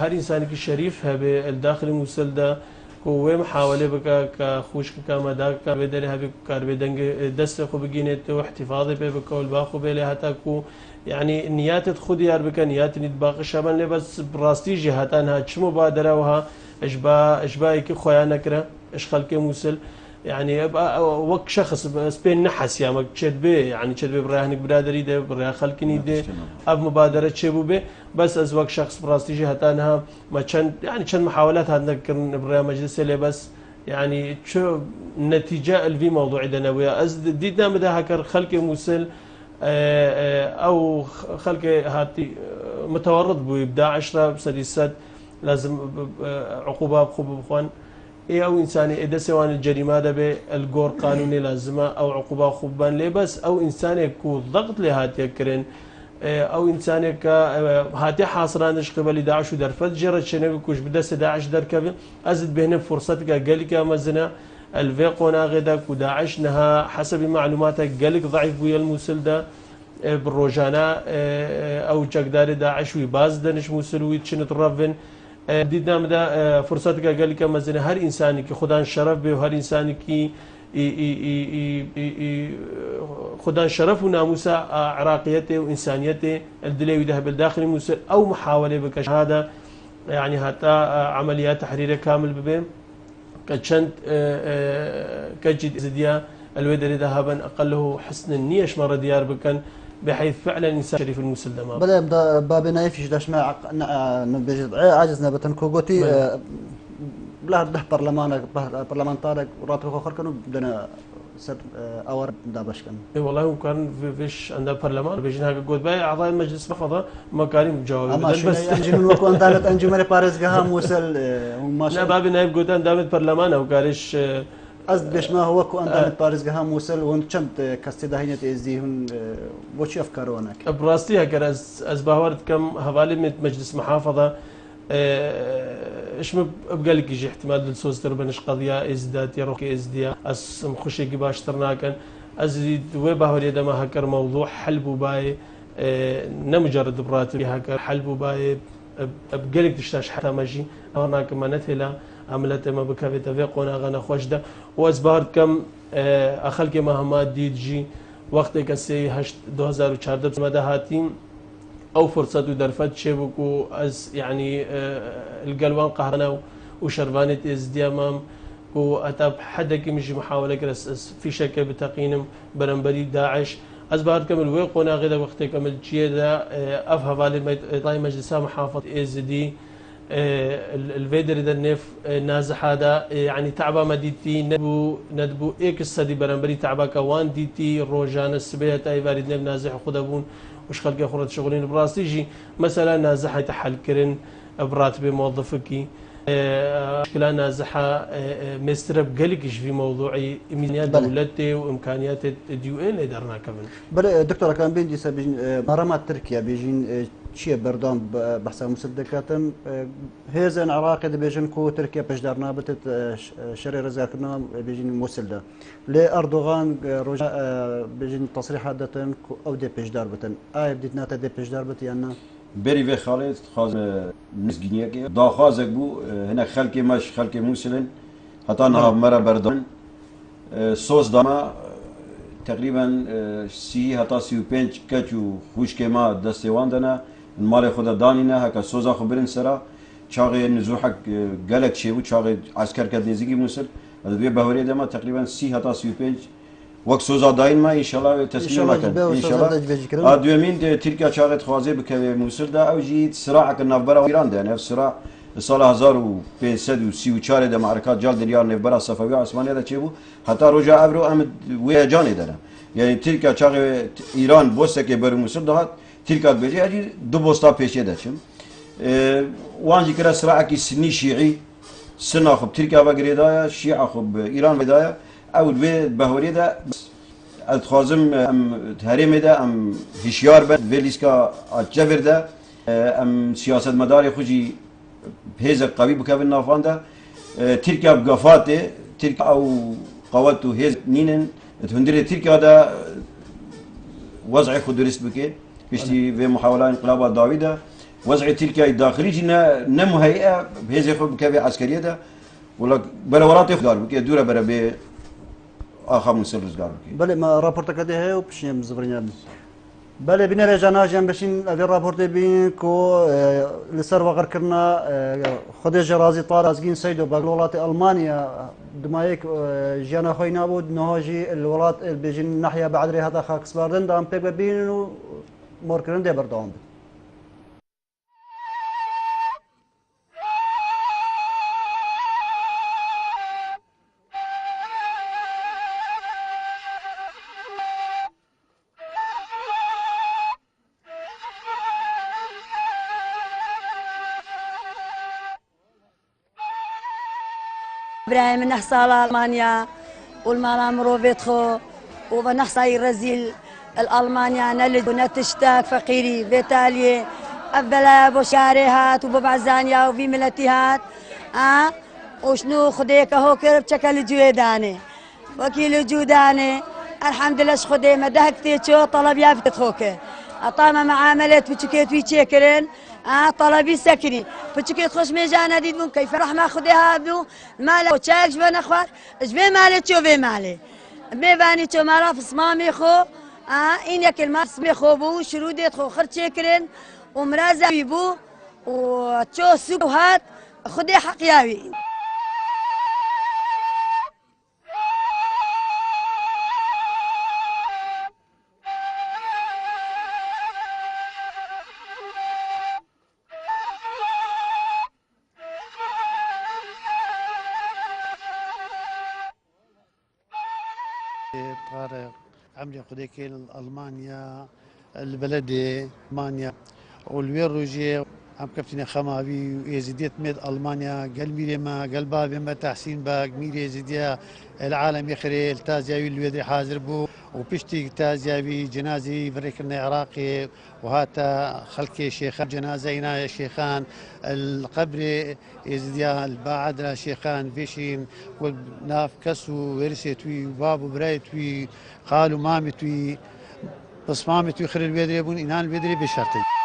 B: هر انسان كي شريف هبه الداخل موسل ده كوي محاولة بك كخوش كمداك كبدري هبي كاربيدنج دست خو بجينت واحتفاظي بك والباخو بله هتاكو يعني نيات خود يار بك نيات نيت باقي شبان لي بس براستي جهتانها تش مبادرة وها اشبا كي خويا نكره اش خلك موسل يعني وك شخص سبين نحس يا مك تشد بي يعني تشد بي براهنك برادري ده برا خلكني ده اب مبادره تشبو بي بس از وك شخص براستي جهتانها ما كان يعني كان محاولات هذا برا مجلس اللي بس يعني شو النتيجه الفي موضوع عندنا ويا از ديدنا مدى هكر خلك موسل او خلك هاتي متورط بيبدا 10 بسديسات لازم عقوبه بخوب بخوان او انساني اذا سواء الجريمه ده الجور قانوني لازمه او عقوبه خبان لي بس او انساني كو ضغط لهاتي كرين او انساني ك هاتي حاصرانش قبل داعش ودرفت جرت شنو كوش بدس داعش دركب ازد بهنا فرصتك قالك يا مزنا الفيقونا غدا وداعش نها حسب معلوماتك قالك ضعيف ويا الموسل ده بالروجانا او جقدار داعش ويباز دنش موسل ويتشنت رفن دیدم دا فرصت که قال که مثلا هر انسانی که خدا شرف به هر انسانی که خدا شرف و ناموس عراقيته وانسانيته الدليل ده بالداخل موسى او محاوله بكشهاده يعني حتى عمليات تحرير كامل ببين كشنت كجد زديا الودر ذهبا اقله حسن النيه مره ديار بكن بحيث فعلا انسان شريف المسلمه
A: بلا باب نايف جداش ما نبجد عاجزنا بتنكوغوتي بلا ده برلمان طارق راتو اخر كانوا بدنا سر اور دابش كان
B: اي والله كان فيش عندنا برلمان بيجينا قد باي اعضاء المجلس مفضى مكارم جواب
A: بس انجم وكون دالت انجم باريس قهام وصل
B: لا باب نايف قدان دامت برلمان او قالش
A: أزد بيش ما هو كو أنت باريس قهام وصل وان كنت كاستداهينة إزديهن وش أفكارونك؟
B: براستي هكذا از باورد كم هوالي من مجلس محافظة ايش بقالك يجي احتمال للسوز تربنش قضية ازداد يروح ازديا اس مخشي باش ترناكن ازيد وباوري دما هكر موضوع حلب وباي نمجرد براتب هكر حلب وباي بقالك تشتاش حتى ماشي هناك منتهلا عملت ما بكافي تفيقونا غنا خوش ده وازبارد كم اخلك مهما ديد جي وقت كسي 2014 مدى هاتين او فرصة درفت شبكو از يعني القلوان قهرنا وشرفانة ازديامام كو اتاب حدك مش محاولة كرس في شك بتقييم برنبري داعش ازبارد كم الويقونا غدا وقت كم الجيدة افها بالي مجلسها محافظ ازدي الفيدر ده النف نازح هذا يعني تعبا ما ديتي ندبو اكس سدي برنبري تعبا كوان ديتي روجان السبيه تاي بارد نب نازح خدبون وش خلق اخرى شغلين براسي يجي مثلا نازحه تحل كرن براتب موظفكي مشكله نازحه مسترب قلقش في موضوع امكانيات دولتي وامكانيات الديو ان قدرنا كمان
A: بل دكتور كان بيجي مرامات تركيا بيجين شيء بردام بحث مسدكاتن هذا عراقي بيجن كو تركيا بجدارنا بتت شري رزاقنا بيجن موصل ده لاردوغان رجع بيجن تصريحات دتن او دي بجدار بتن بديتنا تدي بجدار بت يعني
H: بري في خالد خاز مسجنيك دا خازك بو هنا خلكي مش خلكي موسلن حتى انا مره بردان صوص دما تقريبا سي حتى 35 كاتشو خوش كما دستواندنا المال خدا دانينا هكا سوزا خبرن سرا چاغي نزوحك قالك شيء چاغي عسكر كد نزيكي موسل هذا بهوري دما تقريبا سي حتى 35 وقت سوزا دايما ان شاء الله تسليم مكان ان شاء الله ادومين تركيا چاغي خوازي بكوي موسل دا او جي صراع كنفبرا ايران ده نفس صراع سال 1534 ده معركات جال دنيار نفبرا صفوي عثمانيه ده چبو حتى رجع ابرو ام ويا جاني ده يعني تركيا چاغي ايران بوسه که بر موسل ده تركيا بيجي اجي دو بوستا پیشه ده چم وانجي كرا صراع كي سني شيعي سنه خب تركيا بغريدايا شيعه خب ايران بدايه او بهوري ده الخازم ام هرم ده ام هشيار بد فيليسكا اجبر ده ام سياسه مدار خوجي هيزك قوي بكابن نافان ده تركيا بقفاته تركيا او قوته هيز نينن تهندري تركيا ده وضع خدرست بكي بيشتي في محاولة انقلاب داويدا وضع تركيا الداخلي جنا نمهيئة بهذه بكابي عسكرية ده ولا بلا ورات يخدار بك دوره بلا بي اخا موسل رزقار بك
A: بله ما رابورت كده هي وبشين مزبرين بله بين رجعنا جنب بشين أبي رابورت بين كو لسر وغر كرنا خد جرازي طار أزجين سيدو بغلولات ألمانيا دمايك جانا خوينا بود نهاجي الولات بيجين ناحية بعد هذا خاكس باردن دام بيك بين موركرن ده بردام
L: إبراهيم نحصل ألمانيا والمالا مروفيتخو وبنحصل الرزيل الألمانيا نلد ونتشتاق فقيري بيتالي أبلا بشاريهات وببعزانيا وفي ملتيهات وشنو خديك هو كرب شكل جويداني وكيل جوداني الحمد لله خدي مدهكتي شو طلب يافت خوكي أطامة معاملة بتشكيت ويتشكرين طلبي سكني بتشكيت خوش ميجانا ديدون كيف راح ما خدي هادو مالا وشاك جبنا اخوات جبي مالي شو في مالي ميباني شو مالا في صمامي خو إنك المال صمي خو بو شروديت خو خرج شكرين ومرازا بيبو وشو سوق هاد خدي حقياوي
M: طارق عمري خديكيل ألمانيا البلدي ألمانيا والوير روجي عم كفتني خمابي ويزيديت ميد ألمانيا قال ميري ما قال بابي ما تحسين باق ميري يزيديا العالم يخري التازياوي الويدري حاضر بو وبشتي تازياوي جنازي بريكنا عراقي وهاتا خلكي شيخان جنازينا شيخان القبر يزيديا الباعد شيخان فيشين وناف كسو ورثتوي وبابو برايتوي قالوا مامتوي بس مامتوي خير الويدري بون إنان الويدري بشرطي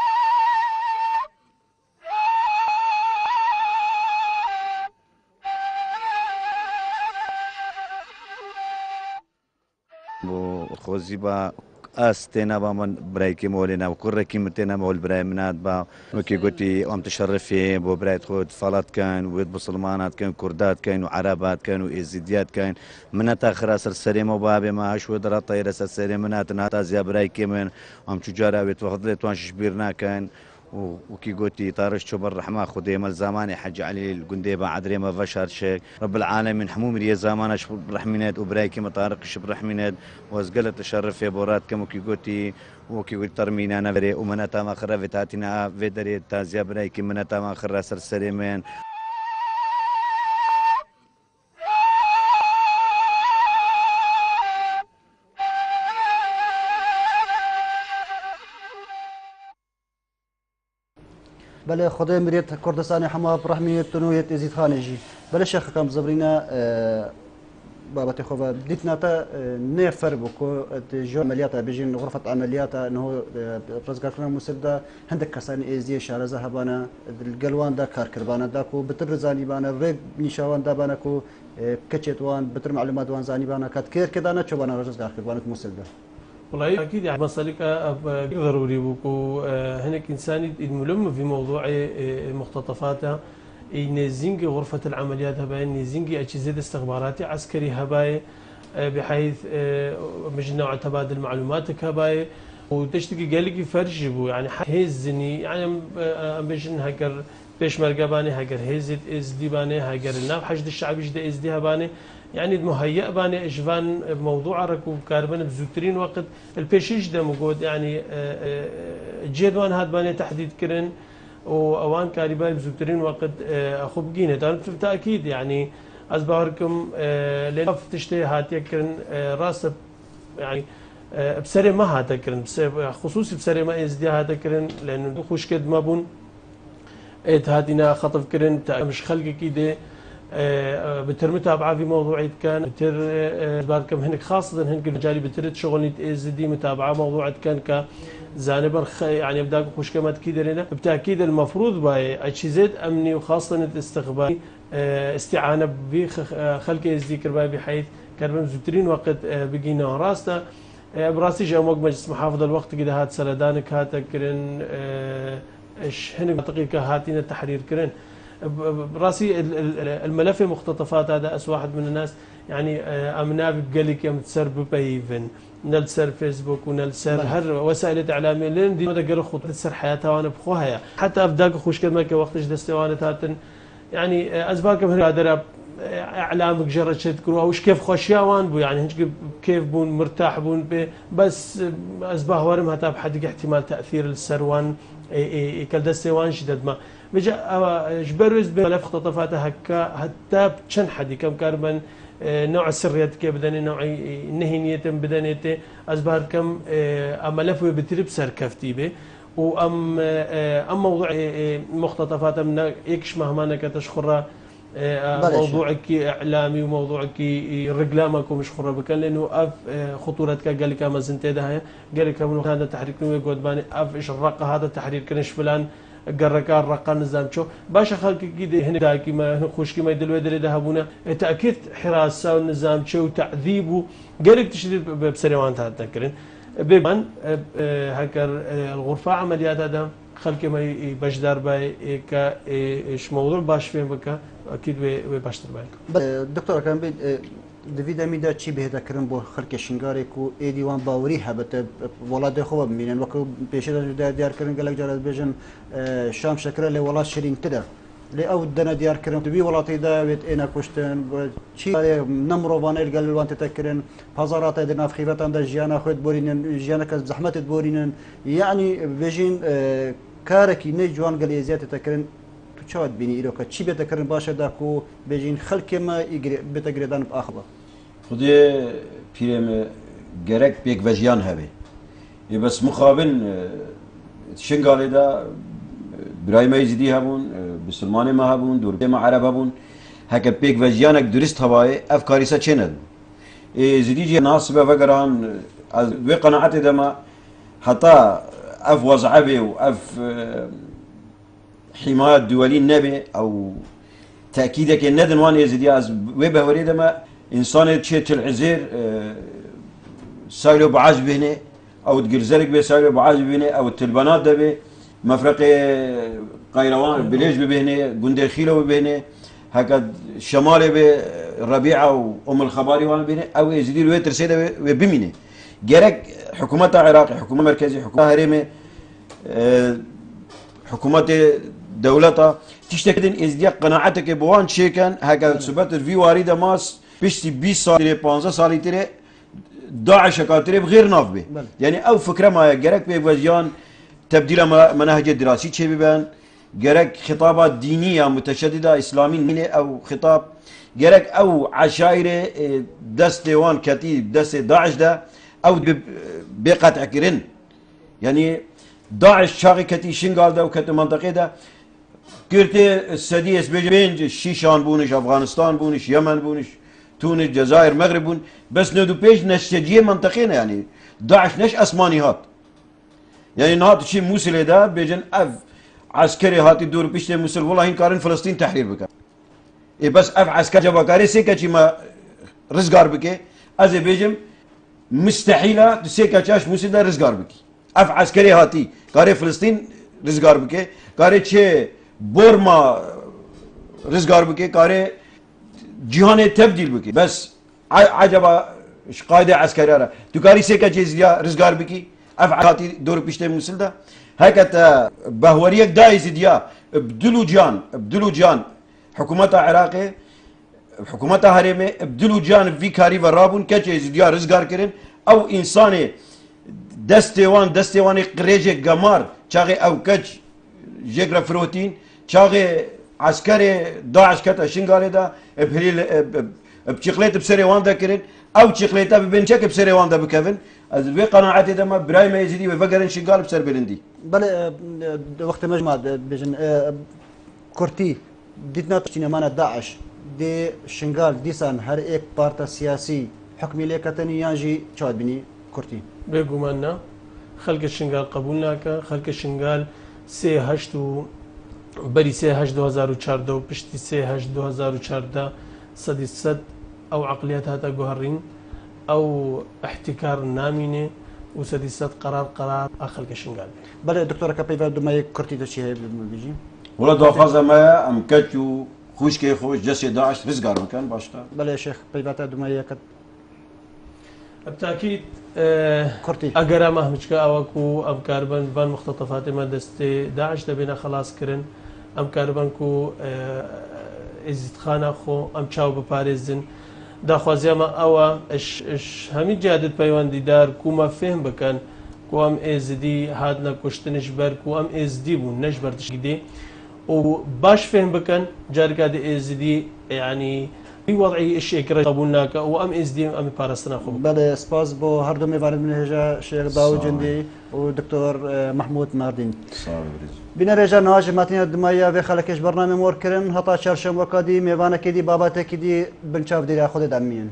N: خوزی با استنا با من برای کی مولنا و کره کی متنا مول برای منات با وکی قلتي ام تشرفي بو برای خود فلات كان ود بسلمانات كان كردات كان وعربات كان وازيديات كان منات اخر اسر سريم وبابي ما شو در طير سريم منات ناتا زي برای کی من ام تجارا وت وخذ توان شبيرنا كان وكي قلتي طارش شو بالرحمة خدي مال زماني حج علي القنديبة عدري ما فشار شيك رب العالمين حموم ريا زمانه شو بالرحمينات وبرايكي مطارق شو بالرحمينات وزقلت تشرف يا بورات كم وكي قلتي وكي قلت ترمينا انا فري ومناتا ما خرفتاتنا فيدري تازيا برايكي مناتا ما خر سر سريمين
A: بله خدای مريت كردستاني حما برحمية تنوية يزيد خانجي بله شيخ كم زبرينا بابتي خوفا بديتنا تا نفر بكو جو عمليات بيجين غرفة عمليات انه برزقنا مسلدا عندك كسان ازي شارع ذهبانا القلوان دا كار كربانا داكو بتر زاني بانا ريب نيشاوان دا بانكو كتشتوان بتر معلومات وان زاني بانا كات كير كدانا شو بانا رزق كربانا مسلدا
B: والله اكيد يعني مسالك ضروري بكو هناك انساني الملم في موضوع مختطفاتها ينزينجي غرفة العمليات هباي ينزينجي أجهزة استخباراتي عسكري هباي بحيث مجنوع تبادل معلوماتك هباي وتشتكي قال لك فرجبو يعني هزني يعني بجن هكر بيش مرقباني هكر هزت از دي باني هكر الناف حشد الشعب يجد از دي هباني يعني مهيأ باني اجفان موضوع ركوب كاربن بزوترين وقت البيشيش ده موجود يعني جيدوان هاد باني تحديد كرن واوان كاريبان بزوترين وقت اخو بقينه بالتاكيد يعني ازباركم لان تشتي هات يكرن راس يعني بسري ما هات يكرن خصوصي بسري ما ازدي هات يكرن لانه خوش كد ما بون هادينا خطف كرن مش خلق كده بتر متابعه في موضوعيه كان بتر باركم هناك خاصه هناك رجالي بتر شغل ازدي متابعه موضوعات كان كزانبر يعني بداك خوش كما تكيد لنا بالتاكيد المفروض باي اجهزه امني وخاصه الاستخباري استعانة بخلق ازدي كرباي بحيث كربم زوترين وقت بقينا راستا براسي جا موق مجلس محافظة الوقت كده هات سردانك هات كرن ايش هن دقيقة هاتين التحرير كرن براسي الملف مختطفات هذا واحد من الناس يعني امنا بقلك يوم تسر ببيفن نلسر فيسبوك ونلسر هر وسائل الاعلام لين دي مدى قرخ تسر حياتها وانا بخوها حتى افداك خوش كلمه وقتش دستوانه هاتن يعني اسباكم هذا اعلامك جرت تذكروا وش كيف خوشياوان بو يعني كيف بون مرتاح بون بس اسباه ورم هتا بحد احتمال تاثير السروان كالدستوان شدد ما بجا جبروز بملف اختطافات هكا حتى بشن حدي كم كاربن نوع السريات كيف بدني نوع نهنية بدنيته أسبار كم ملف بتريب سركفتي به وأم موضوع مختطفات من يكش مهما كتشخرة موضوعك إعلامي وموضوعك رجلامك ومش خرة بكن لأنه خطورتك قال لك ما زنتي ده قال لك من هذا تحريك نوي قدباني إيش الرقة هذا التحرير كنش فلان قرقار رقا نظام شو باشا خلق كده هنا داكي ما خوش كي ما يدلوا يدري ذهبونا تأكيد حراسة والنظام شو تعذيبه قالك تشديد بسريوان تذكرين بمن هكر الغرفة عمليات هذا خلق ما بجدار باي كا إيش موضوع باش فين بكا أكيد وباشتر باي.
A: دكتور كان بيد دفيدا ميدا چی به ذکرم با خلق شنگاری کو ایدیوان باوری هبته ولاد خوب مینن وکو پیشه دیار کردن گلک جارد بیشن شام شکر لی ولاد شرین تدا لی اود دنا دیار کردن تبی ولاتی دا بیت اینا کشتن چی نمرو بانیل گل وانت تکرن پازارات دنا فخیفتان دا جیانا خود بورینن جیانا که زحمت بورینن یعنی بیشین کارکی نجوان گل ازیات تکرن شاد بینی ایرو که چی بتکرن باشه دا کو بیشین خلق ما بتگردن بآخبه
H: خودی پیرم گرک بیک وجیان هبه بس مخابن شنگالی دا برای ما یزیدی هبون بسلمانی ما هبون دوربی ما عرب هبون هک بیک وجیانک درست هوای افکاریسا چند زیدی جی ناس به وگران از وی قناعت دما حتی اف وضعبه و اف حماية دولي النبي أو تأكيدك الندن وان يزيد از وبه وريد ما إنسان تشيت العزير سايلو بعاج بهني أو تجرزلك بسايلو بعاج بهني أو التلبانات ده به مفرق قيروان بليج بهني جندي خيلو بهني هكذا شمالي بربيعة وأم الخباري وان بهني أو يزيد الوتر سيدا وبميني جرك حكومة العراق حكومة مركزية حكومة هرمي حكومة دولتها تشتكدن ازدياق قناعتك بوان شيكن هكذا سبت في واردة ماس بيشتي 20 سال 15 سال تري داعش كاتري بغير ناف به يعني او فكره ما جرك بوجيان تبديل مناهج الدراسي شي بيبان جرك خطابات دينيه متشدده اسلامي او خطاب جرك او عشائر دست وان كتيب دست داعش ده او بقطع كرن يعني داعش شاغي كتي شنغال ده وكت منطقه ده كرتي السديس بين شيشان بونش افغانستان بونش يمن بونش تونس الجزائر مغرب بون بس ندو بيش نسجيه منطقينا يعني داعش نش اسماني هات يعني نهات شي موصل ده بيجن اف عسكري هاتي دور بيشتي موصل والله ان كارن فلسطين تحرير بك اي بس اف عسكر جبكاري سيكا شي ما رزقار بك از بيجم مستحيله سيكا شاش موصل ده رزقار بك اف عسكري هاتي كاري فلسطين رزقار بك كاري چه بورما رزقار بك كاري جهان تبديل بك بس عجبا قاعده عسكريه را تو كاري سيكا جزيا رزقار بك اف هاتي دور بيشته مسل ده هكذا بهوريك دايز ديا بدلو جان حكومه العراق حكومه هرمه بدلو جان في كاري ورابون كجز ديا رزقار كرن او انساني دستوان قريجة قمار شاغي او كج جيجرا فروتين شاغي عسكري داعش كتا شنغالي دا بهليل بشيخليت بسري وان دا كرين او شيخليتا ببنشك بسري وان دا بكفن از في قناعتي دما براي ما يزيدي وفقرن شنغال بسر بلندي
A: بل وقت مجمع بجن كورتي ديتنا تشينا مانا داعش دي شنغال ديسان هر ايك بارتا سياسي حكمي ليكتني يانجي شاد بني كورتي
B: بيقومنا خلق الشنغال قبولناك خلق الشنغال سي هشتو بەری 2014 و پشتی 2014 100% ئەو عقلیات هاتە گوهڕین ئەو احتیکار نامینێ و 100% قرار ئاخەلکە شنگال
A: بەڵێ دکتۆرەکە پێی دومای کورتی دەچی هەیە بژین
H: وڵە داخوازەمەیە ئەم کەچ و خوشکێ خۆش جەسێ داعش ڕزگار بکەن باشتر
A: بەڵێ شێخ پەیواتە دومایەکەت
B: بتاكيد اگر ما همچکا اوکو ام کاربن بان مختطفات ما دسته داعش دبینا خلاص کرن ام کاربن کو ازید خانه خو ام چاو بپارێزن داخوازی ما اوا اش همین جادت پیوندی دار کو ما فهم بکن کو ام ازدی هادنا کشتنش بر کو ام ازدی بون نش بردش گیدی و باش فهم بکن جارکا دی ازدی يعني في وضعي الشيء قبولناك وام اس دي ام بارستنا خو
A: بله سپاس بو هر دو میوارد من هجا شیخ داو جندي ودكتور محمود ماردين بنا رجا نواج ماتين دمايا في خلكش برنامج مور كرن هطا شرشم وكادي ميوانا كدي بابا تكدي بنشاف ديرا خود دمين